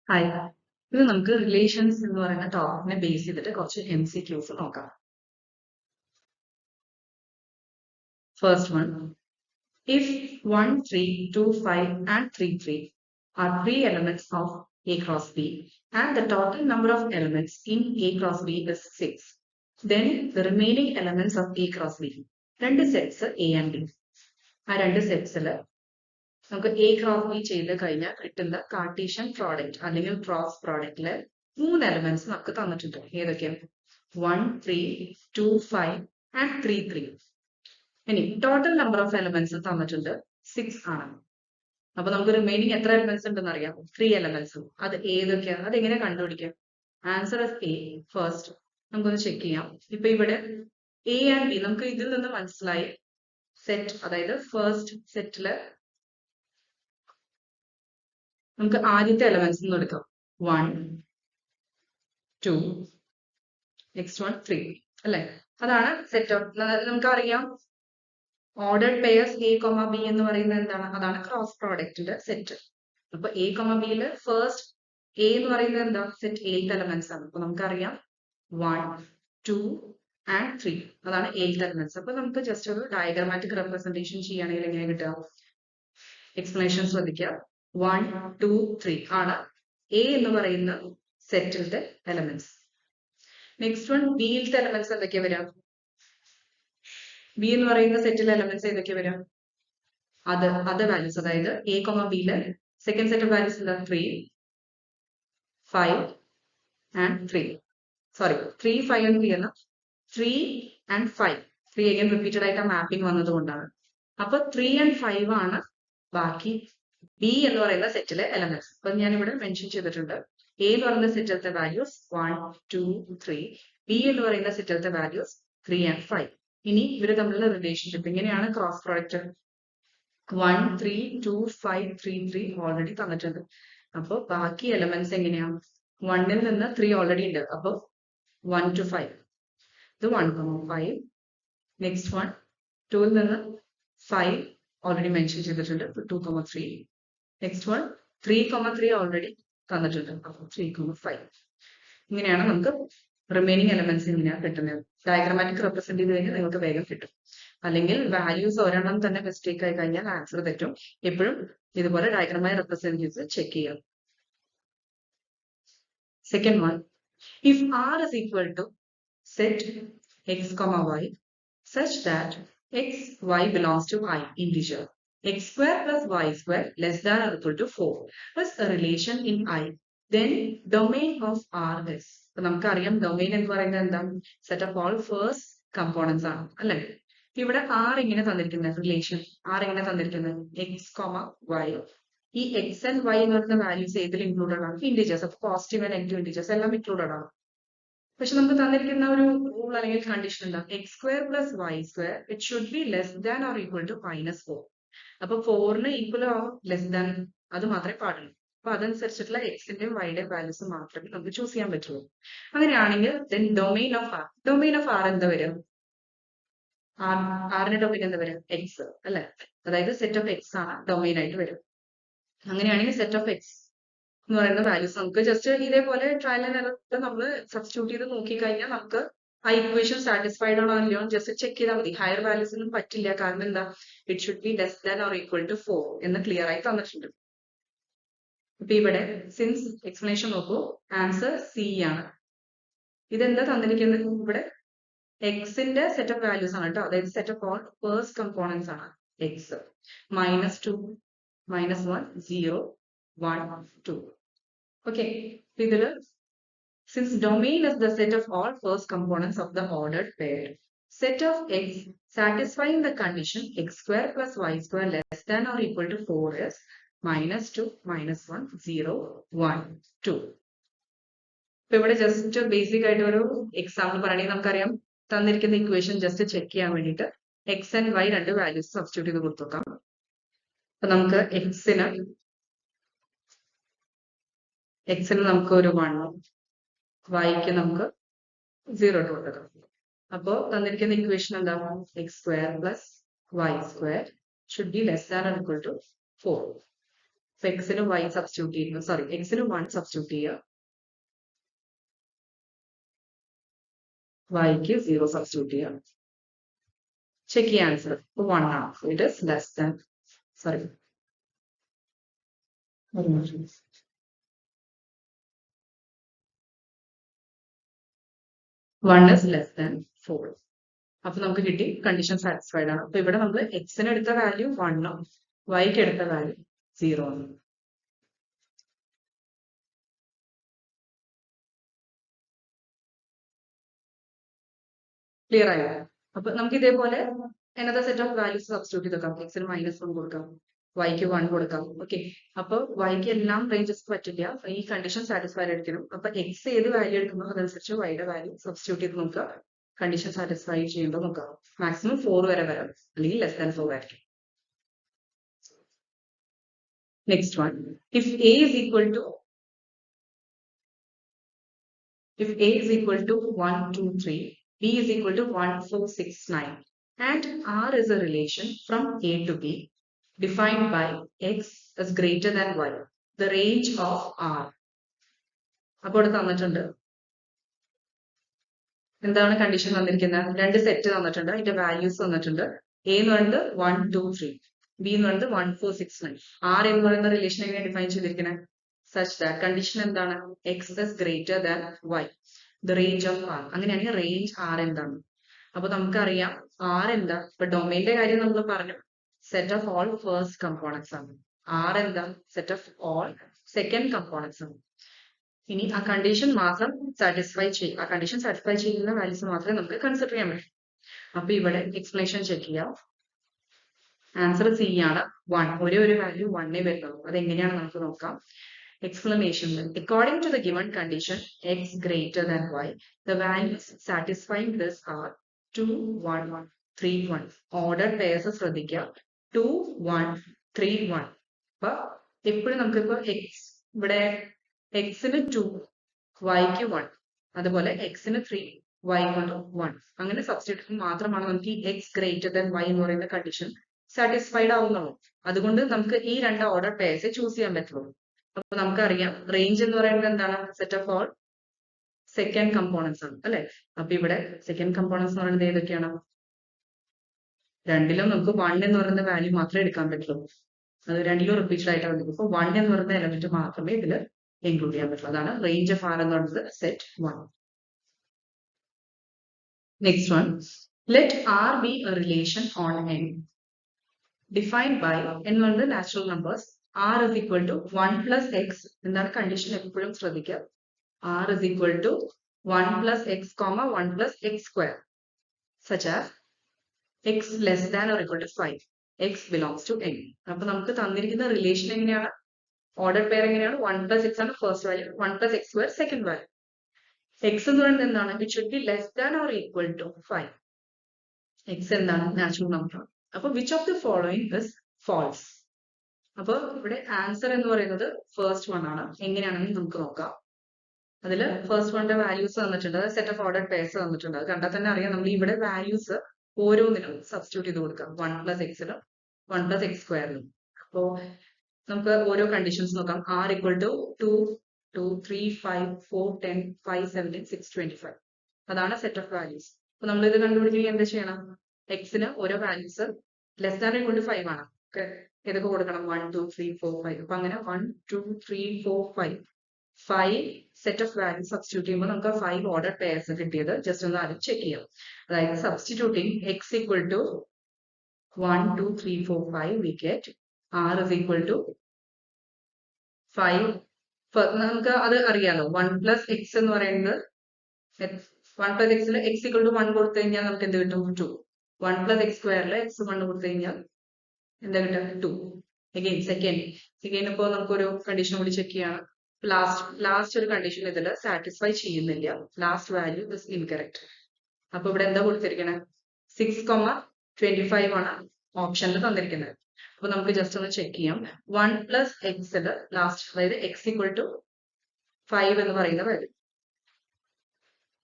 Hi. ഇത് നമുക്ക് relations എന്ന് പറയുന്ന ടോപ്പിക്കിനെ ബേസ് ചെയ്തിട്ട് കുറച്ച് MCQs നോക്കാം. First one, if 1, 3, 2, 5 and 3, 3 are three elements of A cross B and the total number of elements in A cross B is 6, then the remaining elements of A cross B. രണ്ട് sets A and B. ആ രണ്ട് സെറ്റ്സിൽ നമുക്ക് A cross B ചെയ്ത് കഴിഞ്ഞാൽ കിട്ടുന്ന Cartesian product അല്ലെങ്കിൽ cross പ്രോഡക്റ്റില് 3 elements നമുക്ക് തന്നിട്ടുണ്ട്. ഏതൊക്കെയാണ്? 1, 3, 2, 5 and 3, 3. ഇനി ടോട്ടൽ നമ്പർ ഓഫ് എലമെന്റ്സ് തന്നിട്ടുണ്ട് 6 ആണ്. അപ്പൊ നമുക്ക് റിമൈനിങ് എത്ര എലമെന്റ്സ് ഉണ്ടെന്ന് അറിയാം? 3 എലമെന്റ്സ്. അത് ഏതൊക്കെയാണ്? അത് എങ്ങനെ കണ്ടുപിടിക്കാം? ആൻസർ ഓഫ് എ ഫസ്റ്റ് നമുക്കൊന്ന് ചെക്ക് ചെയ്യാം. ഇപ്പൊ ഇവിടെ എ ആൻഡ് ബി നമുക്ക് ഇതിൽ നിന്ന് മനസ്സിലായി സെറ്റ്, അതായത് ഫസ്റ്റ് സെറ്റില് നമുക്ക് ആദ്യത്തെ എലമെന്റ്സ് നിന്ന് എടുക്കാം. 1, 2, നെക്സ്റ്റ് 1, 3 അല്ലെ? അതാണ് സെറ്റ് ഓഫ്. നമുക്കറിയാം ordered pairs A comma B എന്ന് പറയുന്നത് എന്താണ്? അതാണ് ക്രോസ് പ്രോഡക്റ്റിന്റെ സെറ്റ്. അപ്പൊ എ കൊമ ബിയില് ഫസ്റ്റ് എ എന്ന് പറയുന്നത് എന്താ? സെറ്റ് എയ്ത്ത് എലമെന്റ്സ് ആണ്. അപ്പൊ നമുക്കറിയാം 1, 2 and 3 അതാണ് എയ്ത്ത് എലമെന്റ്സ്. അപ്പൊ നമുക്ക് ജസ്റ്റ് ഒരു ഡയഗ്രമാറ്റിക് റെപ്രസെന്റേഷൻ ചെയ്യുകയാണെങ്കിൽ എങ്ങനെ കിട്ടുക? എക്സ്പ്ലനേഷൻ ശ്രദ്ധിക്കുക. 1, 2, 3 ആണ് എ എന്ന് പറയുന്ന സെറ്റിന്റെ എലമെന്റ്സ്. നെക്സ്റ്റ് വൺ ബിയിലത്തെ എലമെന്റ്സ് എന്തൊക്കെയാ വരാം? ബി എന്ന് പറയുന്ന സെറ്റിലെ എലമെന്റ്സ് ഏതൊക്കെയാ വരാം? അത് വാല്യൂസ്, അതായത് എ കൊമ ബിയിലെ സെക്കൻഡ് സെറ്റ് ഓഫ് വാല്യൂസ് എന്താ? 3, 5 and 3. സോറി, 3, 5 and 3 അല്ല, 3 and 5. 3 again റിപ്പീറ്റഡ് ആയിട്ട് മാപ്പിംഗ് വന്നത് കൊണ്ടാണ്. അപ്പൊ 3 and 5 ആണ് ബാക്കി ബി എന്ന് പറയുന്ന സെറ്റിലെ എലമെന്റ്സ്. അപ്പൊ ഞാൻ ഇവിടെ മെൻഷൻ ചെയ്തിട്ടുണ്ട്. എ എന്ന് പറയുന്ന സെറ്റിലത്തെ വാല്യൂസ് 1, 2, 3. ബി എന്ന് പറയുന്ന സെറ്റിലത്തെ വാല്യൂസ് 3 and 5. ഇനി ഇവര് തമ്മിലുള്ള റിലേഷൻഷിപ്പ് ഇങ്ങനെയാണ്. ക്രോസ് പ്രോഡക്റ്റ് 1, 3, 2, 5, 3, 3 ഓൾറെഡി തന്നിട്ടുണ്ട്. അപ്പൊ ബാക്കി എലമെന്റ്സ് എങ്ങനെയാണ്? 1ൽ നിന്ന് 3 ഓൾറെഡി ഉണ്ട്. അപ്പൊ 1 to 5 ഇത് 1,5. നെക്സ്റ്റ് 1, 2ൽ നിന്ന് 5 ഓൾറെഡി മെൻഷൻ ചെയ്തിട്ടുണ്ട്. 2,3. നെക്സ്റ്റ് 1, 3,3 ഓൾറെഡി തന്നിട്ടുണ്ട്. അപ്പൊ 3,5. ഇങ്ങനെയാണ് നമുക്ക് റിമൈനിങ് എലമെന്റ്സ് ഇങ്ങനെയാണ് കിട്ടുന്നത്. ഡയഗ്രമാറ്റിക് റെപ്രസെന്റ് ചെയ്ത് കഴിഞ്ഞാൽ നിങ്ങൾക്ക് വേഗം കിട്ടും. അല്ലെങ്കിൽ വാല്യൂസ് ഒരെണ്ണം തന്നെ മിസ്റ്റേക്ക് ആയി കഴിഞ്ഞാൽ ആൻസർ തെറ്റും. എപ്പോഴും ഇതുപോലെ ഡയഗ്രമായി റെപ്രസെന്റ് ചെയ്ത് ചെക്ക് ചെയ്യാം. Second one, if R is equal to set x comma y such that x, y belongs to I integer, x square plus y square less than or equal to 4 is a relation in I, then domain of R is. അപ്പൊ നമുക്കറിയാം domain എന്ന് പറയുന്നത് എന്താ? Set of all first components ആണ് അല്ലെ? ഇവിടെ R ഇങ്ങനെ തന്നിരിക്കുന്നത് റിലേഷൻ, ആർ ഇങ്ങനെ തന്നിരിക്കുന്നത് എക്സ് കോമ വൈ. ഈ എക്സ് ആൻഡ് വൈ എന്ന് പറയുന്ന വാല്യൂസ് ഏതിൽ ഇൻക്ലൂഡഡ് ആണ്? ഇന്റീജേഴ്സ്. അപ്പൊ പോസിറ്റീവ് ആൻഡ് നെഗറ്റീവ് ഇന്റീജേഴ്സ് എല്ലാം ഇൻക്ലൂഡഡ് ആണ്. പക്ഷെ നമുക്ക് തന്നിരിക്കുന്ന ഒരു റൂൾ അല്ലെങ്കിൽ കണ്ടീഷൻ എന്താ? X square plus y square it should be less than or equal to -4. അപ്പൊ 4ന് ഈക്വൽ ആവും ലെസ് ദാൻ, അത് മാത്രമേ പാടുള്ളൂ. അപ്പൊ അതനുസരിച്ചിട്ടുള്ള എക്സിന്റെയും വൈയുടെയും വാല്യൂസ് മാത്രമേ നമുക്ക് ചൂസ് ചെയ്യാൻ പറ്റുള്ളൂ. അങ്ങനെയാണെങ്കിൽ domain of R, domain of R എന്താ വരും? ആറിന്റെ ഡൊമെയിൻ എന്താ വരും? എക്സ് അല്ലെ? അതായത് സെറ്റ് ഓഫ് എക്സ് ആണ് ഡൊമെയിൻ ആയിട്ട് വരും. അങ്ങനെയാണെങ്കിൽ സെറ്റ് ഓഫ് എക്സ് എന്ന് പറയുന്ന വാല്യൂസ് നമുക്ക് ജസ്റ്റ് ഇതേപോലെ ട്രയൽ ആൻഡ് എറർ നമ്മൾ സബ്സ്റ്റിറ്റ്യൂട്ട് ചെയ്ത് നോക്കിക്കഴിഞ്ഞാൽ നമുക്ക് ആ ഇക്വേഷൻ സാറ്റിസ്ഫൈഡ് ആണോ അല്ലയോ ജസ്റ്റ് ചെക്ക് ചെയ്താൽ മതി. ഹയർ വാല്യൂസ് ഒന്നും പറ്റില്ല. കാരണം എന്താ? It should be less than or equal to 4 എന്ന് ക്ലിയർ ആയി തന്നിട്ടുണ്ട്. അപ്പൊ ഇവിടെ സിൻസ് എക്സ്പ്ലനേഷൻ നോക്കൂ, ആൻസർ സി ആണ്. ഇതെന്താ തന്നിരിക്കുന്നത്? ഇവിടെ എക്സിന്റെ സെറ്റ് ഓഫ് വാല്യൂസ് ആണ് കേട്ടോ, അതായത് set of all first components ആണ്. എക്സ് -2, -1, 0, 1, 2. Okay, ഇതില് since domain is the set of all first components of the ordered pair, set of x satisfying the condition x square plus y square less than or equal to 4 is -2, -1, 0, 1, 2. ഇപ്പൊ ഇവിടെ just basic ആയിട്ട് ഒരു example പറയണമെങ്കിൽ നമുക്കറിയാം തന്നിരിക്കുന്ന equation just check ചെയ്യാൻ വേണ്ടിയിട്ട് X and Y രണ്ട് വാല്യൂസ് സബ്സ്റ്റിറ്റ്യൂട്ട് ചെയ്ത് കൊടുത്തേക്കാം. അപ്പൊ നമുക്ക് എക്സിന് നമുക്ക് ഒരു 1, വൈക്ക് നമുക്ക് 0 ഇട്ട് കൊടുക്കാം. അപ്പോ തന്നിരിക്കുന്ന ഇക്വേഷൻ എന്താണ്? X square plus y square should be less than or equal to 4. So എക്സിന് y സബ്സ്റ്റിറ്റ്യൂട്ട് ചെയ്യുന്നു, സോറി എക്സിന് 1 സബ്സ്റ്റിറ്റ്യൂട്ട് ചെയ്യുക, yക്ക് 0 സബ്സ്റ്റിറ്റ്യൂട്ട് ചെയ്യുക. ചെക്ക് ചെയ്യുക ആൻസർ 1 ആണ്. It is less than, sorry 1 is less than 4. അപ്പൊ നമുക്ക് കിട്ടി കണ്ടീഷൻ സാറ്റിസ്ഫൈഡ് ആണ്. അപ്പൊ ഇവിടെ നമ്മൾ എക്സിന് എടുത്ത വാല്യൂ 1 ഉം വൈക്ക് എടുത്ത വാല്യൂ 0 ആണ്. ക്ലിയർ ആയോ? അപ്പൊ നമുക്ക് ഇതേപോലെ another set of values substitute ചെയ്ത് നോക്കാം. എക്സിന് -1 കൊടുക്കാം, വൈക്ക് 1 കൊടുക്കാം. ഓക്കെ, അപ്പൊ വൈക്ക് എല്ലാം റേഞ്ചസ് പറ്റില്ല, ഈ കണ്ടീഷൻ സാറ്റിസ്ഫൈഡ് ആയിരിക്കണം. അപ്പൊ എക്സ് ഏത് വാല്യൂ എടുക്കുന്നോ അതനുസരിച്ച് വൈയുടെ വാല്യൂ സബ്സ്റ്റിറ്റ്യൂട്ട് ചെയ്ത് നോക്കുക. കണ്ടീഷൻ സാറ്റിസ്ഫൈ ചെയ്യുമ്പോൾ നോക്കാം, മാക്സിമം 4 വരെ വരാം, അല്ലെങ്കിൽ ലെസ് ദാൻ 4 ആയിരിക്കും. Next one, if a is equal to 1, 2, 3, b is equal to 1, 4, 6, 9, and r is a relation from a to b defined by x is greater than y, the range of r. അപ്പോൾ ഇവിടെ തന്നിട്ടുണ്ട്, എന്താണ് condition തന്നിരിക്കുന്നത്? രണ്ട് set തന്നിട്ടുണ്ട്, അതിന്റെ values തന്നിട്ടുണ്ട്. A എന്ന് പറയുന്നത് 1, 2, 3, ബി എന്ന് പറയുന്നത് 1, 4, 6, 9. ആർ എന്ന് പറയുന്ന റിലേഷൻ എങ്ങനെ ഡിഫൈൻ ചെയ്തിരിക്കുന്നത്? സച്ച് ദാറ്റ് കണ്ടീഷൻ എന്താണ്? X is greater than y, the range of R. അങ്ങനെയാണെങ്കിൽ റേഞ്ച് ആർ എന്താണ്? അപ്പൊ നമുക്കറിയാം ആർ എന്താ. ഇപ്പൊ ഡൊമൈന്റെ കാര്യം നമ്മൾ പറഞ്ഞു, set of all first components ആണ്. ആർ എന്താ? Set of all second components ആണ്. ഇനി ആ കണ്ടീഷൻ മാത്രം സാറ്റിസ്ഫൈ ചെയ്യും, ആ കണ്ടീഷൻ സാറ്റിസ്ഫൈ ചെയ്യുന്ന വാല്യൂസ് മാത്രമേ നമുക്ക് കൺസിഡർ ചെയ്യാൻ പറ്റൂ. അപ്പൊ ഇവിടെ എക്സ്പ്ലനേഷൻ ചെക്ക് ചെയ്യാം. ആൻസർ സി ആണ്, 1. ഒരേ ഒരു വാല്യൂ 1 വരുന്നുള്ളൂ. അതെങ്ങനെയാണ് നമുക്ക് നോക്കാം. Explanation. According to the given condition x greater than y, the values satisfying this are 2, 1, 3, 1. Ordered pairs ശ്രദ്ധിക്കുക, 2, 1, 3, 1. അപ്പൊ എപ്പോഴും നമുക്കിപ്പോ എക്സ് ഇവിടെ എക്സിന് 2, വൈക്ക് 1, അതുപോലെ എക്സിന് 3, വൈ കൊണ്ട് 1. അങ്ങനെ സബ്സ്റ്റിറ്റ്യൂഷൻ മാത്രമാണ് നമുക്ക് ഈ എക്സ് ഗ്രേറ്റർ ദാൻ വൈ എന്ന് പറയുന്ന കണ്ടീഷൻ സാറ്റിസ്ഫൈഡ് ആവുന്നുള്ളൂ. അതുകൊണ്ട് നമുക്ക് ഈ രണ്ട് ഓർഡർ പേഴ്സേ ചൂസ് ചെയ്യാൻ പറ്റുള്ളൂ. അപ്പൊ നമുക്കറിയാം റേഞ്ച് എന്ന് പറയുന്നത് എന്താണ്? Set of all second components ആണ്, അല്ലെ? അപ്പൊ ഇവിടെ സെക്കൻഡ് കമ്പോണൻസ് എന്ന് പറയുന്നത് ഏതൊക്കെയാണ്? രണ്ടിലും നമുക്ക് 1 എന്ന് പറയുന്ന വാല്യൂ മാത്രമേ എടുക്കാൻ പറ്റുള്ളൂ. അത് രണ്ടിലും റിപ്പീറ്റഡ് ആയിട്ട് വന്നിരിക്കും. അപ്പൊ 1 എന്ന് പറയുന്ന എലമെന്റ് മാത്രമേ ഇതിൽ ഇൻക്ലൂഡ് ചെയ്യാൻ പറ്റുള്ളൂ. അതാണ് റേഞ്ച് ഓഫ് ആർ എന്ന് പറയുന്നത് set 1. Next one, let R be a relation on N defined by എന്ന് പറയുന്നത് natural numbers. r is equal to 1 plus x. എന്താണ് കണ്ടീഷൻ? എപ്പോഴും ശ്രദ്ധിക്കുക, r is equal to 1 plus x, 1 plus x square, such as x less than or equal to 5, x belongs to n. അപ്പൊ നമുക്ക് തന്നിരിക്കുന്ന relation എങ്ങനെയാണ്? Order pair എങ്ങനെയാണ്? 1 plus x ആണ് first value, 1 plus x square second value. x എന്ന് പറയുന്നത് എന്താണ്? It should be less than or equal to 5. x എന്താണ്? Natural number. അപ്പൊ which of the following is false? അപ്പൊ ഇവിടെ ആൻസർ എന്ന് പറയുന്നത് ഫസ്റ്റ് വൺ ആണ്. എങ്ങനെയാണെന്ന് നമുക്ക് നോക്കാം. അതിൽ ഫസ്റ്റ് വണ്ണിന്റെ വാല്യൂസ് തന്നിട്ടുണ്ട്, സെറ്റ് ഓഫ് ഓർഡർ പേഴ്സ് തന്നിട്ടുണ്ട്. അത് കണ്ടാൽ തന്നെ അറിയാം നമ്മൾ ഇവിടെ വാല്യൂസ് ഓരോന്നിനും സബ്സ്റ്റിറ്റ്യൂട്ട് ചെയ്ത് കൊടുക്കാം. 1 plus എക്സിനും 1 plus x സ്ക്വയറിനും. അപ്പോ നമുക്ക് ഓരോ കണ്ടീഷൻസ് നോക്കാം. r equal to 2, 2, 3, 5, 4, 10, 5, 17, 6, 25. അതാണ് സെറ്റ് ഓഫ് വാല്യൂസ്. അപ്പൊ നമ്മൾ ഇത് കണ്ടുപിടിക്കുകയും എന്താ ചെയ്യണം? എക്സിന് ഓരോ values less than equal to 5 ആണ്. ഏതൊക്കെ കൊടുക്കണം? 1, 2, 3, 4, 5. അപ്പൊ അങ്ങനെ 1, 2, 3, 4, 5 സെറ്റ് ഓഫ് വാല്യൂ സബ്സ്റ്റിറ്റ്യൂട്ട് ചെയ്യുമ്പോൾ നമുക്ക് 5 ഓർഡർ പെയർസ് കിട്ടിയത് ജസ്റ്റ് ഒന്ന് ആദ്യം ചെക്ക് ചെയ്യാം. അതായത് substituting X equal to 1, 2, 3, 4, 5 we get r is equal to 5. നമുക്ക് അത് അറിയാലോ, 1 plus x എന്ന് പറയുന്നത് 1 plus x ൽ x equal to 1 കൊടുത്തു കഴിഞ്ഞാൽ നമുക്ക് എന്ത് കിട്ടും? 2. 1 plus x സ്ക്വയറിൽ x 1 കൊടുത്തു കഴിഞ്ഞാൽ എന്താ കിട്ടുക? 2. അഗെയിൻ സെക്കൻഡ് ഇപ്പോ നമുക്കൊരു കണ്ടീഷൻ കൂടി ചെക്ക് ചെയ്യണം. ലാസ്റ്റ് ഒരു കണ്ടീഷൻ ഇതിൽ സാറ്റിസ്ഫൈ ചെയ്യുന്നില്ല, ലാസ്റ്റ് വാല്യൂ ഇസ് ഇൻകറക്റ്റ്. അപ്പൊ ഇവിടെ എന്താ കൊടുത്തിരിക്കണേ? 6,25 ആണ് ഓപ്ഷനിൽ തന്നിരിക്കുന്നത്. അപ്പൊ നമുക്ക് ജസ്റ്റ് ഒന്ന് ചെക്ക് ചെയ്യാം. 1 plus x ലാസ്റ്റ്, അതായത് x equal to 5 എന്ന് പറയുന്ന വാല്യൂ,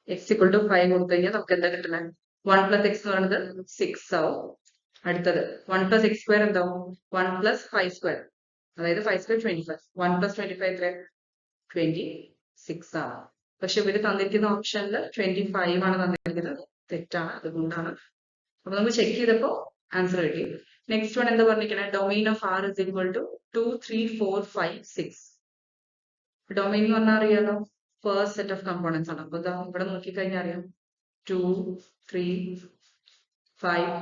x equal to 5 കൊടുത്തു കഴിഞ്ഞാൽ നമുക്ക് എന്താ കിട്ടുന്നത്? 1 plus x എന്ന് പറയുന്നത് 6 ആവും. അടുത്തത് 1 plus x square എന്താവും? 1 plus 5 square. അതായത് 5 സ്ക്വയർ 25. 1 പ്ലസ് 25 എത്ര? 26 ആണ്. പക്ഷെ ഇവര് തന്നിരിക്കുന്ന ഓപ്ഷനിൽ 25 ആണ് തന്നിരിക്കുന്നത്. തെറ്റാണ്, അതുകൊണ്ടാണ്. അപ്പൊ നമ്മൾ ചെക്ക് ചെയ്തപ്പോ ആൻസർ കിട്ടി. നെക്സ്റ്റ് വൺ എന്താ പറഞ്ഞിരിക്കണേ? Domain of R is equal to 2, 3, 4, 5, 6. Domain എന്ന് പറഞ്ഞാൽ അറിയാലോ, ഫസ്റ്റ് സെറ്റ് ഓഫ് കമ്പോണൻസ് ആണ്. അപ്പൊ ഇതാ ഇവിടെ നോക്കിക്കഴിഞ്ഞാൽ അറിയാം 2, 3, 5,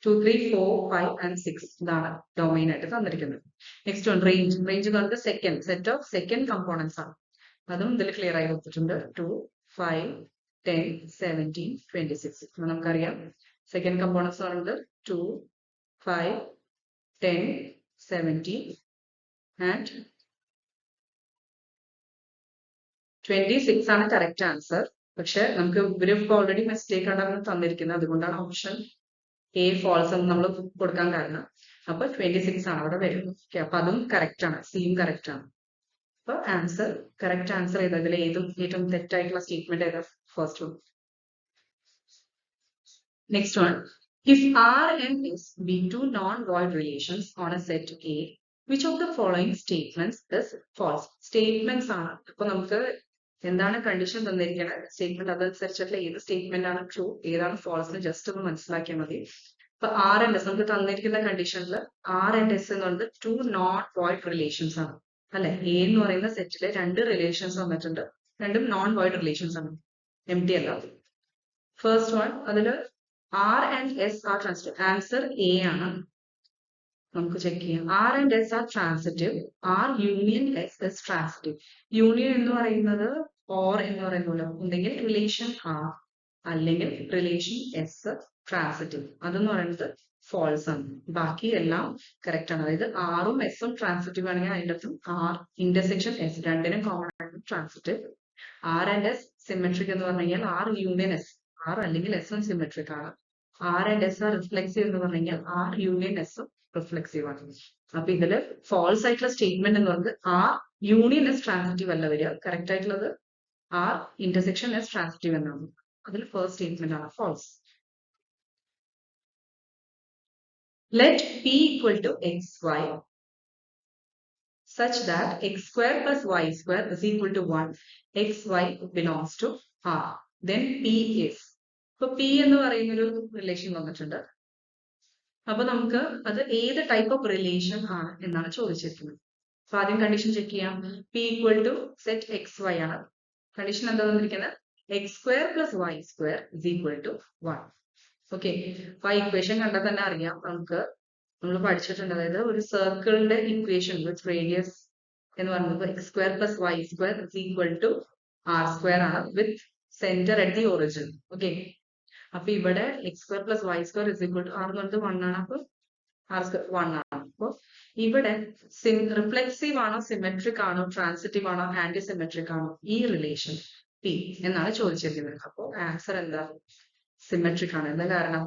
2, 3, 4, 5 and 6 ഇതാണ് ഡൊമൈൻ ആയിട്ട് തന്നിരിക്കുന്നത്. Next one range. റേഞ്ച് എന്ന് പറഞ്ഞാൽ second set of second components ആണ്. അതും ഇതിൽ ക്ലിയർ ആയി കൊടുത്തിട്ടുണ്ട്. 2, 5, 10, 17, 26. അപ്പൊ നമുക്കറിയാം സെക്കൻഡ് കമ്പോണൻസ് പറയുന്നത് 2, 5, 10, 17 and 26 ആണ് കറക്റ്റ് ആൻസർ. പക്ഷെ നമുക്ക് ഇവരിപ്പോ ഓൾറെഡി മിസ്റ്റേക്ക് ആണ് തന്നിരിക്കുന്നത്, അതുകൊണ്ടാണ് ഓപ്ഷൻ എ ഫോൾസ് എന്ന് നമ്മൾ കൊടുക്കാൻ കാരണം. അപ്പൊ 26 ആണ് അവിടെ വരുന്നത്. ഓക്കെ, അപ്പൊ അതും കറക്റ്റ് ആണ്, സിയും കറക്റ്റ് ആണ്. അപ്പൊ ആൻസർ കറക്റ്റ് ആൻസർ ഏതാ? ഇതിൽ ഏറ്റവും തെറ്റായിട്ടുള്ള സ്റ്റേറ്റ്മെന്റ് ഏതാ? First one. Next one. If R and S be two non-void relations on a set A, which of the following statements is false? Statements ആണ്. അപ്പൊ നമുക്ക് എന്താണ് കണ്ടീഷൻ തന്നിരിക്കുന്നത്? സ്റ്റേറ്റ്മെന്റ് അതനുസരിച്ചിട്ടുള്ള ഏത് സ്റ്റേറ്റ്മെന്റ് ആണ് ട്രൂ, ഏതാണ് ഫോൾസ് എന്ന് ജസ്റ്റ് ഒന്ന് മനസ്സിലാക്കിയാൽ മതി. അപ്പൊ ആർ ആൻഡ് എസ് നമുക്ക് തന്നിരിക്കുന്ന കണ്ടീഷനിൽ ആർ ആൻഡ് എസ് എന്ന് പറയുന്നത് ടു നോൺ വോയിഡ് റിലേഷൻസ് ആണ്, അല്ലെ? എ എന്ന് പറയുന്ന സെറ്റില് രണ്ട് റിലേഷൻസ് വന്നിട്ടുണ്ട്, രണ്ടും നോൺ വോയിഡ് റിലേഷൻസ് ആണ്, എം ടി അല്ല. ഫസ്റ്റ് വൺ, അതില് R and S are transitive. Answer A ആണ്. നമുക്ക് ചെക്ക് ചെയ്യാം. R and S are transitive. R union S is transitive. Union എന്ന് പറയുന്നത് ഓർ എന്ന് പറയുന്നത് ഒന്നെങ്കിൽ റിലേഷൻ ആർ അല്ലെങ്കിൽ റിലേഷൻ എസ് ട്രാൻസിറ്റീവ്. അതെന്ന് പറയുന്നത് ഫോൾസ് ആണ്. ബാക്കി എല്ലാം കറക്റ്റ് ആണ്. അതായത് ആറും എസും ട്രാൻസിറ്റീവ് ആണെങ്കിൽ അതിൻ്റെ അർത്ഥം ആർ ഇന്റർസെക്ഷൻ എസ് രണ്ടിനും കോമൺ ആണ് transitive. R and S symmetric എന്ന് പറഞ്ഞു കഴിഞ്ഞാൽ ആർ യൂണിയൻ എസ്, ആർ അല്ലെങ്കിൽ എസും സിമെട്രിക് ആണ്. R and S are reflexive എന്ന് പറഞ്ഞു കഴിഞ്ഞാൽ ആർ യൂണിയൻ എസും റിഫ്ലെക്സീവ് ആണ്. അപ്പൊ ഇതില് ഫോൾസ് ആയിട്ടുള്ള സ്റ്റേറ്റ്മെന്റ് എന്ന് പറയുന്നത് ആർ യൂണിയൻ എസ് ട്രാൻസിറ്റീവ് അല്ല വരിക, കറക്റ്റ് ആയിട്ടുള്ളത് ആർ ഇന്റർസെക്ഷൻ എസ് ട്രാൻസിറ്റീവ് എന്നാണ്. അതിൽ ഫസ്റ്റ് സ്റ്റേറ്റ്മെന്റ് ആണ് false. Let P equal to x y such that x square plus y square is equal to 1, xy belongs to R. Then P is. ഇപ്പൊ P എന്ന് പറയുന്ന ഒരു relation വന്നിട്ടുണ്ട്. അപ്പൊ നമുക്ക് അത് ഏത് ടൈപ്പ് ഓഫ് റിലേഷൻ ആണ് എന്നാണ് ചോദിച്ചിരിക്കുന്നത്. അപ്പൊ ആദ്യം കണ്ടീഷൻ ചെക്ക് ചെയ്യാം. P equal to set x y ആണ്. കണ്ടീഷൻ എന്താ തന്നിരിക്കുന്നത്? X square plus y square is equal to 1. Okay, അപ്പൊ ആ ഇക്വേഷൻ കണ്ടാൽ തന്നെ അറിയാം, നമുക്ക് നമ്മൾ പഠിച്ചിട്ടുണ്ട്. അതായത് ഒരു സർക്കിളിന്റെ ഇക്വേഷൻ വിത്ത് റേഡിയസ് എന്ന് പറയുന്നത് x square plus y square is equal to r square ആണ് with centre at the origin. Okay, അപ്പൊ ഇവിടെ x square plus y square is equal to r എന്ന് പറയുന്നത് 1 ആണ്. അപ്പൊ ആർ സ്ക്വയർ 1 ആണ്. അപ്പൊ ഇവിടെ റിഫ്ലെക്സീവ് ആണോ, സിമെട്രിക് ആണോ, ട്രാൻസിറ്റീവ് ആണോ, ആന്റി സിമെട്രിക് ആണോ ഈ റിലേഷൻ പി എന്നാണ് ചോദിച്ചിരിക്കുന്നത്. അപ്പൊ ആൻസർ എന്താ? സിമെട്രിക് ആണ്. എന്താ കാരണം?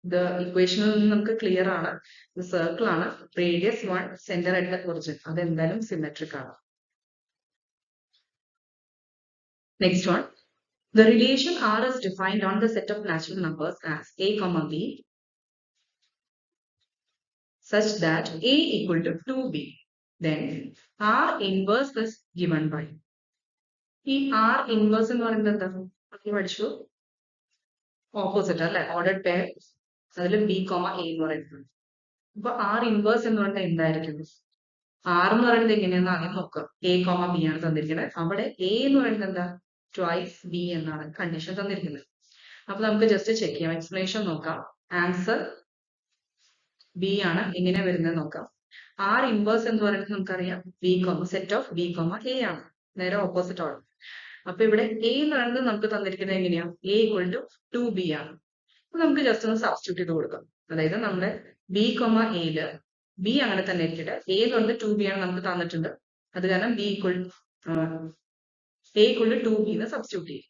ഇത് ഇക്വേഷനിൽ നിന്ന് നമുക്ക് ക്ലിയർ ആണ്, ഇത് സർക്കിൾ ആണ്, radius 1, centre at the origin, അത് എന്തായാലും സിമെട്രിക് ആണ്. Next one. The relation R is defined on the set of natural numbers as a comma b such that a equal to 2b. Then R inverse is given by. ഈ R inverse എന്ന് പറയുന്നത് എന്താ? പഠിച്ചു, opposite അല്ലെ, ordered pair. അതിൽ B comma A എന്ന് പറയുന്നത്. അപ്പൊ ആർ ഇൻവേഴ്സ് എന്ന് പറഞ്ഞാൽ എന്തായിരിക്കും? ആർ എന്ന് പറയുന്നത് എങ്ങനെയാണെന്ന് ആദ്യം നോക്കാം. എ കോമ ബി ആണ് തന്നിരിക്കുന്നത്. അവിടെ എ എന്ന് പറയുന്നത് എന്താ? ട്വൈസ് ബി എന്നാണ് കണ്ടീഷൻ തന്നിരിക്കുന്നത്. അപ്പൊ നമുക്ക് ജസ്റ്റ് ചെക്ക് ചെയ്യാം, എക്സ്പ്ലനേഷൻ നോക്കാം. ആൻസർ ബി ആണ്. എങ്ങനെ വരുന്നത് നോക്കാം. ആർ ഇൻവേഴ്സ് എന്ന് പറയുന്നത് നമുക്കറിയാം B comma set of B comma A ആണ്, നേരെ ഓപ്പോസിറ്റ് ഓർഡർ. അപ്പൊ ഇവിടെ എ എന്ന് പറയുന്നത് നമുക്ക് തന്നിരിക്കുന്നത് എങ്ങനെയാ? എ ഈക്വൽ ടു 2b ആണ്. അപ്പൊ നമുക്ക് ജസ്റ്റ് ഒന്ന് സബ്സ്റ്റിറ്റ്യൂട്ട് ചെയ്ത് കൊടുക്കാം. അതായത് നമ്മുടെ ബി കോമ എയില് ബി അങ്ങനെ തന്നെ ഇരിക്കട്ടെ, എ എന്ന് പറയുന്നത് 2b ആണ് നമുക്ക് തന്നിട്ടുണ്ട്. അത് കാരണം b equal a equal to 2b എന്ന് സബ്സ്റ്റിറ്റ്യൂട്ട് ചെയ്യും.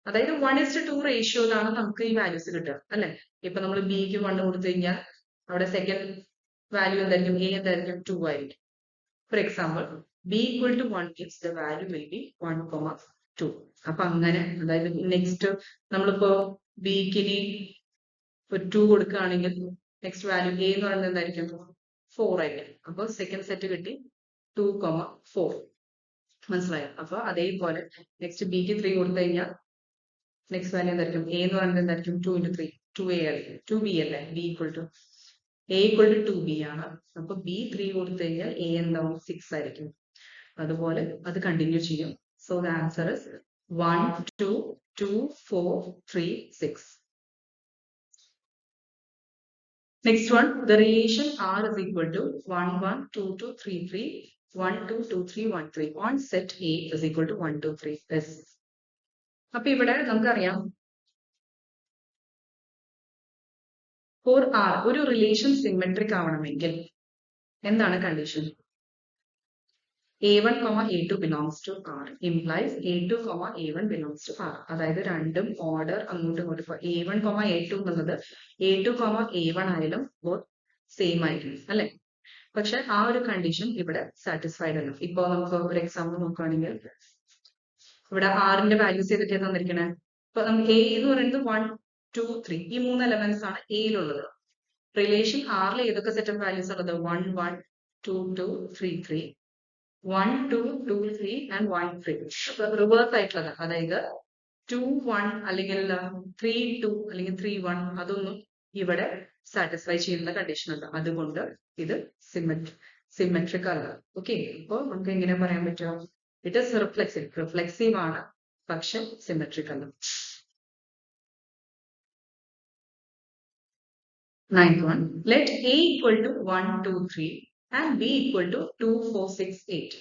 അതായത് 1:2 റേഷ്യോയിലാണ് നമുക്ക് ഈ വാല്യൂസ് കിട്ടുക, അല്ലെ? ഇപ്പൊ നമ്മൾ ബിക്ക് 1 കൊടുത്തു കഴിഞ്ഞാൽ അവിടെ സെക്കൻഡ് വാല്യൂ എന്തായിരിക്കും? എ എന്തായിരിക്കും? 2 ആയിരിക്കും. For example, b equal to 1 gives the value will be 1,2. അപ്പൊ അങ്ങനെ, അതായത് നെക്സ്റ്റ് നമ്മളിപ്പോ ബിക്ക് 2 കൊടുക്കുകയാണെങ്കിൽ നെക്സ്റ്റ് വാല്യൂ എ എന്ന് പറയുന്നത് എന്തായിരിക്കും? 4 ആയിരിക്കും. അപ്പോൾ സെക്കൻഡ് സെറ്റ് കിട്ടി 2,4. മനസ്സിലായോ? അപ്പൊ അതേപോലെ നെക്സ്റ്റ് ബിക്ക് 3 കൊടുത്തു കഴിഞ്ഞാൽ നെക്സ്റ്റ് വാല്യൂ എന്തായിരിക്കും? എ എന്ന് പറയുന്നത് എന്തായിരിക്കും? 2 into 3 2a ആയിരിക്കും. 2b അല്ലേ? b equal to a equal to 2b ആണ്. അപ്പൊ b 3 കൊടുത്തു കഴിഞ്ഞാൽ a എന്താവും? 6 ആയിരിക്കും. അതുപോലെ അത് കണ്ടിന്യൂ ചെയ്യും. So the answer is 1 2 2 4 3 6. Next one, the relation R is equal to 1 1 2 2 3 3 1 2 2 3 1 3 on set A is equal to 1 2 3 this. അപ്പൊ ഇവിടെ നമുക്കറിയാം ഫോർ ആർ ഒരു റിലേഷൻ സിമെട്രിക് ആവണമെങ്കിൽ എന്താണ് condition? A1, A2 belongs to R implies A2, A1 belongs to R. അതായത് രണ്ടും order അങ്ങോട്ടും ഇങ്ങോട്ടും A1, A2 എന്നുള്ളത് A2, A1 ആയാലും സെയിം ആയിരിക്കും അല്ലെ? പക്ഷെ ആ ഒരു കണ്ടീഷൻ ഇവിടെ സാറ്റിസ്ഫൈഡ് അല്ല. ഇപ്പൊ നമുക്ക് ഒരു എക്സാമ്പിൾ നോക്കുകയാണെങ്കിൽ ഇവിടെ ആറിന്റെ വാല്യൂസ് ഏതൊക്കെയാണ് തന്നിരിക്കണേ? ഇപ്പൊ നമുക്ക് എ എന്ന് പറയുന്നത് 1 2 3 ഈ 3 എലമെന്റ്സ് ആണ് എയിലുള്ളത്. റിലേഷൻ ആറിൽ ഏതൊക്കെ സെറ്റ് ഓഫ് വാല്യൂസ് ഉള്ളത്? 1 1 2 2 3 3 1 2 2 3 ആൻഡ് 1 3. റിവേഴ്സ് ആയിട്ടുള്ളത്, അതായത് 2 1 അല്ലെങ്കിൽ 3 2 അല്ലെങ്കിൽ 3 1 അതൊന്നും ഇവിടെ സാറ്റിസ്ഫൈ ചെയ്യുന്ന കണ്ടീഷൻ അല്ല. അതുകൊണ്ട് ഇത് സിമെട്രിക് അല്ല. ഓക്കെ, അപ്പോൾ നമുക്ക് എങ്ങനെ പറയാൻ പറ്റും? ഇറ്റ് ഇസ് റിഫ്ലെക്സീവ് ആണ്, പക്ഷെ സിമെട്രിക് അല്ല. 9th one, let A equal to 1 2 3 and B equal to 2 4 6 8.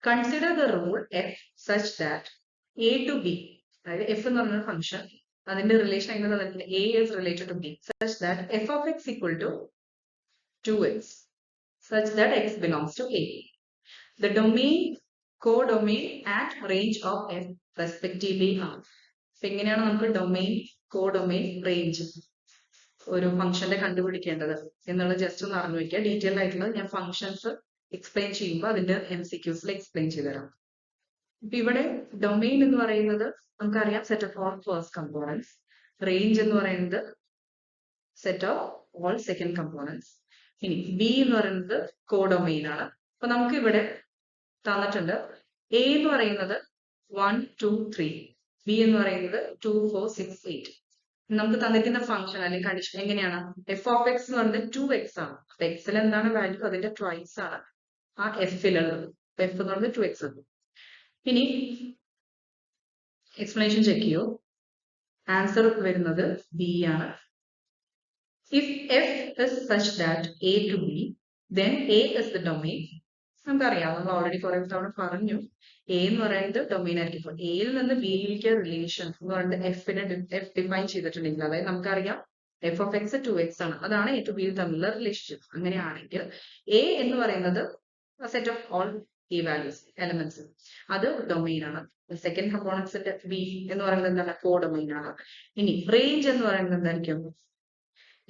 Consider the rule f such that A to B, അതായത് f എന്ന് പറഞ്ഞ ഫംഗ്ഷൻ അതിന്റെ റിലേഷൻ എങ്ങനെ തന്നിട്ടുണ്ട്? A is related to B such that f of x equal to 2x such that x belongs to A. The domain, codomain and range of f respectively are. അപ്പൊ എങ്ങനെയാണ് നമുക്ക് domain, codomain, range ഒരു ഫംഗ്ഷന്റെ കണ്ടുപിടിക്കേണ്ടത് എന്നുള്ളത് just ഒന്ന് അറിഞ്ഞു വയ്ക്കുക. ഡീറ്റെയിൽ ആയിട്ടുള്ളത് ഞാൻ ഫംഗ്ഷൻസ് എക്സ്പ്ലെയിൻ ചെയ്യുമ്പോൾ അതിന്റെ MCQസിൽ എക്സ്പ്ലെയിൻ ചെയ്തുതരാം. ഇപ്പൊ ഇവിടെ ഡൊമെയിൻ എന്ന് പറയുന്നത് നമുക്കറിയാം set of all first components. Range എന്ന് പറയുന്നത് set of all second components. ഇനി ബി എന്ന് പറയുന്നത് കോഡൊമെയിൻ ആണ്. അപ്പൊ നമുക്ക് ഇവിടെ തന്നിട്ടുണ്ട് എ എന്ന് പറയുന്നത് 1 2 3, ബി എന്ന് പറയുന്നത് 2 4 6 8. നമുക്ക് തന്നിരിക്കുന്ന ഫംഗ്ഷൻ അല്ലെങ്കിൽ കണ്ടീഷൻ എങ്ങനെയാണ്? എഫ് ഓഫ് എക്സ് എന്ന് പറയുന്നത് 2x ആണ്. അപ്പൊ എക്സിൽ എന്താണ് വാല്യൂ? അതിന്റെ ട്വൈസ് ആണ് ആ എഫിലുള്ളത്. എഫ് എന്ന് പറയുന്നത് 2x ആണ്. ഇനി എക്സ്പ്ലനേഷൻ ചെക്ക് ചെയ്യൂ. ആൻസർ വരുന്നത് ബി ആണ്. If f is such that A to B then A is the domain. നമുക്കറിയാം, നമ്മൾ ഓൾറെഡി കുറെ തവണ പറഞ്ഞു, എ എന്ന് പറയുന്നത് ഡൊമെയിൻ ആയിരിക്കും. എയിൽ നിന്ന് ബിയിലേക്ക് റിലേഷൻ എന്ന് പറയുന്നത് എഫ് ഡിഫൈൻ ചെയ്തിട്ടുണ്ടെങ്കിൽ, അതായത് നമുക്കറിയാം എഫ് ഓഫ് എക്സ് 2x ആണ്, അതാണ് എ ടു ബിയിൽ തമ്മിലുള്ള റിലേഷൻഷിപ്പ്. അങ്ങനെയാണെങ്കിൽ എ എന്ന് പറയുന്നത് set of all A values elements, അത് ഡൊമെയിൻ ആണ്. സെക്കൻഡ് കമ്പോണൻസിന്റെ ബി എന്ന് പറയുന്നത് എന്താണ്? കോഡൊമെയിൻ ആണ്. ഇനി റേഞ്ച് എന്ന് പറയുന്നത് എന്തായിരിക്കും?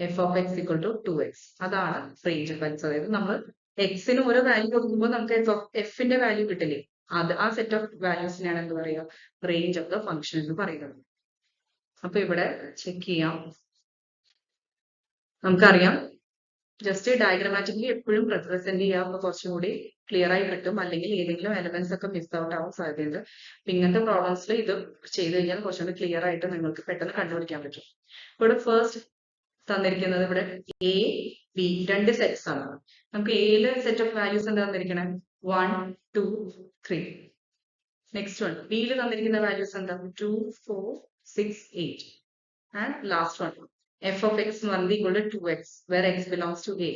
F of x equal to 2x, അതാണ് റേഞ്ച് ഓഫ് എക്സ്. അതായത് നമ്മൾ എക്സിന് ഓരോ വാല്യൂ കൊടുക്കുമ്പോൾ നമുക്ക് എഫിന്റെ വാല്യൂ കിട്ടില്ലേ, അത് ആ സെറ്റ് ഓഫ് വാല്യൂസിനാണ് എന്ത് പറയുക? റേഞ്ച് ഓഫ് ദ ഫംഗ്ഷൻ എന്ന് പറയുന്നത്. അപ്പൊ ഇവിടെ ചെക്ക് ചെയ്യാം. നമുക്കറിയാം ജസ്റ്റ് ഡയഗ്രമാറ്റിക്കലി എപ്പോഴും റെപ്രസെന്റ് ചെയ്യുക, അപ്പൊ കുറച്ചും കൂടി ക്ലിയർ ആയി കിട്ടും. അല്ലെങ്കിൽ ഏതെങ്കിലും എലമെന്റ്സ് ഒക്കെ മിസ് ഔട്ട് ആവാൻ സാധ്യതയുണ്ട്. ഇങ്ങനത്തെ പ്രോബ്ലംസിൽ ഇത് ചെയ്ത് കഴിഞ്ഞാൽ കുറച്ചും കൂടി ക്ലിയർ ആയിട്ട് നിങ്ങൾക്ക് പെട്ടെന്ന് കണ്ടുപിടിക്കാൻ പറ്റും. ഇവിടെ ഫസ്റ്റ് തന്നിരിക്കുന്നത് ഇവിടെ എ ബി രണ്ട് സെറ്റ്സ് ആണ്. നമുക്ക് എയിലെ സെറ്റ് ഓഫ് വാല്യൂസ് എന്താ തന്നിരിക്കണേ? 1 2 3. നെക്സ്റ്റ് വൺ ബിയിൽ തന്നിരിക്കുന്ന വാല്യൂസ് എന്താ? 2 4 6 8. And last one f of x എന്ന് പറയുന്നത് equal to 2x where x belongs to A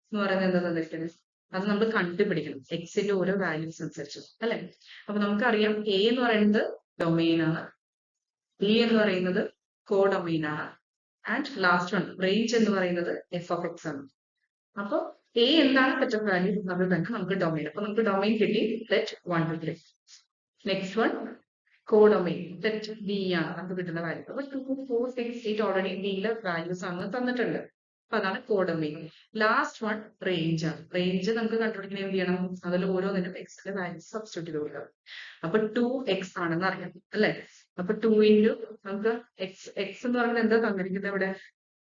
എന്ന് പറയുന്നത് എന്താ തന്നിരിക്കുന്നത്? അത് നമ്മൾ കണ്ടുപിടിക്കണം എക്സിന്റെ ഓരോ വാല്യൂസ് അനുസരിച്ച് അല്ലെ. അപ്പൊ നമുക്കറിയാം എ എന്ന് പറയുന്നത് ഡൊമെയിൻ ആണ്, ബി എന്ന് പറയുന്നത് കോഡൊമെയിൻ ആണ്, ആൻഡ് ലാസ്റ്റ് വൺ റേഞ്ച് എന്ന് പറയുന്നത് എഫ് ഓഫ് എക്സ് ആണ്. അപ്പൊ എ എന്താണ് സെറ്റ് ഓഫ് വാല്യൂ, അത് തന്നെ നമുക്ക് ഡൊമെയിൻ. അപ്പൊ നമുക്ക് ഡൊമെയിൻ കിട്ടി set 1 2 3. Next one codomain set B ആണ് നമുക്ക് കിട്ടുന്ന വാല്യൂ. അപ്പൊ 2 4 6 8 ഓൾറെഡി ബിയിലെ വാല്യൂസ് ആണ് തന്നിട്ടുണ്ട്. അപ്പൊ അതാണ് കോഡൊമെയിൻ. ലാസ്റ്റ് വൺ റേഞ്ച് ആണ്. റേഞ്ച് നമുക്ക് കണ്ടുപിടിക്കണേ എന്ത് ചെയ്യണം? അതിൽ ഓരോന്നിനും എക്സിന്റെ വാല്യൂസ് സബ്സ്റ്റിറ്റ്യൂട്ട് ചെയ്ത് കൊടുക്കണം. അപ്പൊ 2x ആണെന്ന് അറിയാം അല്ലെ. അപ്പൊ 2 into നമുക്ക് എക്സ് എന്ന് പറയുന്നത് എന്താ തന്നിരിക്കുന്നത്? ഇവിടെ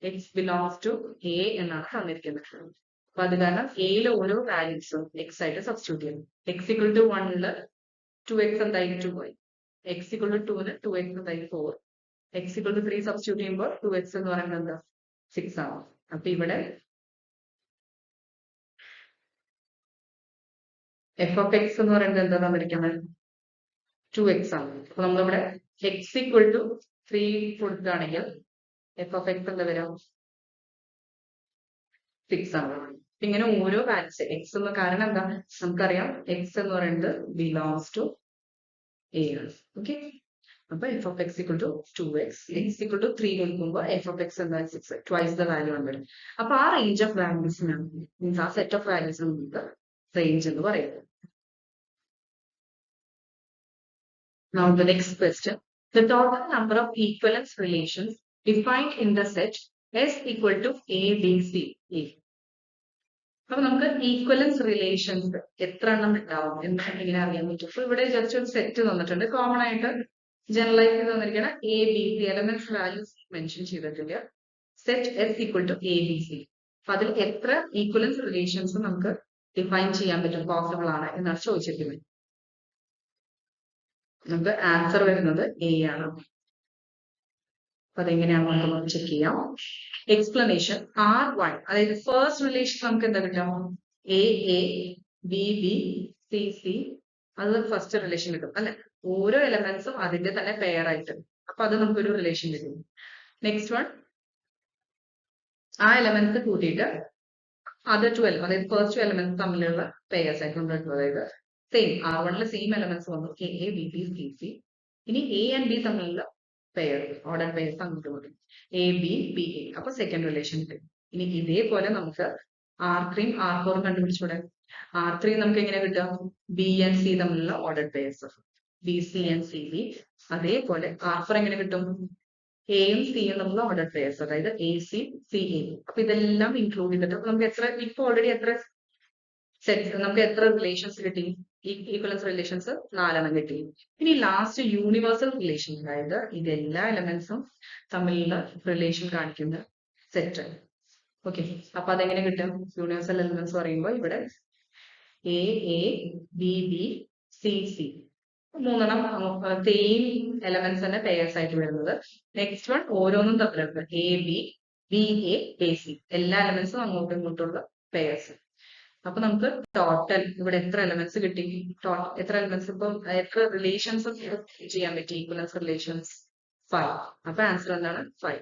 എക്സ് ബിലോങ്സ് ടു എ എന്നാണ് തന്നിരിക്കുന്നത്. അപ്പൊ അത് കാരണം എയിലെ ഓരോ വാല്യൂസും എക്സ് ആയിട്ട് സബ്സ്റ്റിറ്റ്യൂട്ട് ചെയ്യണം. എക്സ് ഇക്വൽ ടു 1 2x എന്തായി 2y, X equal to 2 2x എന്തായി 4, എക്സ് ഇക്വൽ ടു 3 സബ്സ്റ്റിറ്റ്യൂട്ട് ചെയ്യുമ്പോൾ 2x എന്ന് പറയുന്നത് എന്താ 6 ആണ്. അപ്പൊ ഇവിടെ എഫ് ഓഫ് എക്സ് എന്ന് പറയുന്നത് എന്താ തന്നിരിക്കുന്നത് 2x ആണ്. അപ്പൊ നമ്മളിവിടെ എക്സ് ഇക്വൽ ടു 3 കൊടുക്കുകയാണെങ്കിൽ എഫ് ഓഫ് എക്സ് എന്താ വരാം 6 ആണ്. ഇങ്ങനെ ഓരോ വാല്യൂസ് എക്സ് എന്ന് കാരണം എന്താ നമുക്കറിയാം എക്സ് എന്ന് പറയുന്നത് ബിലോങ്സ് ടു എ ആണ്. ഓക്കെ, അപ്പൊ f of x equal to 2x, x equal to 3 കൊടുക്കുമ്പോൾ എഫ് ഓഫ് എക്സ് എന്താ 6, ട്വൈസ് ദ വാല്യൂ ആണ് വരും. അപ്പൊ ആ റേഞ്ച് ഓഫ് വാല്യൂസിനാണ് മീൻസ് ആ സെറ്റ് ഓഫ് വാല്യൂസ് നമുക്ക് റേഞ്ച് എന്ന് പറയുന്നത്. Now the next question, the total number of equivalence relations defined in the set S equal to A, B, C, E. അപ്പൊ നമുക്ക് ഈക്വലൻസ് റിലേഷൻസ് എത്ര എണ്ണം ഉണ്ടാവും എന്നാണ് ഇങ്ങനെ അറിയാൻ പറ്റും. അപ്പൊ ഇവിടെ ജസ്റ്റ് ഒരു സെറ്റ് തന്നിട്ടുണ്ട്, കോമൺ ആയിട്ട് ജനറലൈസ് ചെയ്ത് തന്നിരിക്കുന്ന A B C elements values mention ചെയ്തിട്ടില്ല. Set S equal to A B C. അപ്പൊ അതിൽ എത്ര ഈക്വലൻസ് റിലേഷൻസ് നമുക്ക് ഡിഫൈൻ ചെയ്യാൻ പറ്റും, പോസിബിൾ ആണ് എന്നാണ് ചോദിച്ചിരിക്കുന്നത്. നമുക്ക് ആൻസർ വരുന്നത് എ ആണ്. അപ്പൊ അതെങ്ങനെയാണ് നമുക്ക് ചെക്ക് ചെയ്യാം. എക്സ്പ്ലനേഷൻ R1, അതായത് ഫസ്റ്റ് റിലേഷൻ നമുക്ക് എന്താ കിട്ടാം A A B B C C, അത് ഫസ്റ്റ് റിലേഷൻ കിട്ടും അല്ലെ, ഓരോ എലമെന്റ്സും അതിന്റെ തന്നെ പെയർ ആയിട്ട്. അപ്പൊ അത് നമുക്കൊരു റിലേഷൻ കിട്ടും. നെക്സ്റ്റ് വൺ, ആ എലമെന്റ്സ് കൂട്ടിയിട്ട് അതർ 12, അതായത് ഫസ്റ്റ് 2 എലമെന്റ്സ് തമ്മിലുള്ള പെയർസ് ആയിട്ട് നമ്മൾ എടുക്കും. അതായത് സെയിം R1 സെയിം എലമെന്റ്സ് വന്നു A A B B C C. ഇനി എ ആൻഡ് ബി തമ്മിലുള്ള പെയർ ഓർഡർ പെയർസ് അങ്ങോട്ട് കൊടുക്കും എ ബി ബി എ. അപ്പൊ സെക്കൻഡ് റിലേഷൻ കിട്ടും. ഇനി ഇതേപോലെ നമുക്ക് R3 R4 കണ്ടുപിടിച്ചൂടെ. R3 നമുക്ക് എങ്ങനെ കിട്ടുക ബി ആൻഡ് സി തമ്മിലുള്ള order pairs B C and C B. അതേപോലെ R4 എങ്ങനെ കിട്ടും എയും സിയും തമ്മിലുള്ള ഓർഡർ പെയർസ്, അതായത് എ സി സി എ. അപ്പൊ ഇതെല്ലാം ഇൻക്ലൂഡ് ചെയ്തിട്ട് നമുക്ക് എത്ര ഇപ്പൊ ഓൾറെഡി എത്ര സെറ്റ് നമുക്ക് എത്ര റിലേഷൻസ് കിട്ടി, ഈക്വലൻസ് റിലേഷൻസ് 4 എണ്ണം കിട്ടി. ഇനി ലാസ്റ്റ് യൂണിവേഴ്സൽ റിലേഷൻ, അതായത് ഇതെല്ലാ എലമെന്റ്സും തമ്മിലുള്ള റിലേഷൻ കാണിക്കുന്ന സെറ്റ്. ഓക്കെ, അപ്പൊ അതെങ്ങനെ കിട്ടും യൂണിവേഴ്സൽ എലമെന്റ്സ് പറയുമ്പോൾ ഇവിടെ A A B B C C 3 എണ്ണം സെയിം എലമെന്റ്സ് തന്നെ പെയർസ് ആയിട്ട് വരുന്നത്. നെക്സ്റ്റ് വൺ ഓരോന്നും തമ്മിലുള്ള A B B A A C, എല്ലാ എലമെന്റ്സും അങ്ങോട്ടും ഇങ്ങോട്ടുള്ള പെയർസ്. അപ്പൊ നമുക്ക് ടോട്ടൽ ഇവിടെ എത്ര എലമെന്റ്സ് കിട്ടി, എത്ര എലമെന്റ്സ് ഇപ്പം എത്ര റിലേഷൻസ് ചെയ്യാൻ പറ്റി ഈക്വലൻസ് റിലേഷൻസ് 5. അപ്പൊ ആൻസർ എന്താണ് 5.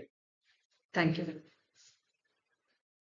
Thank you.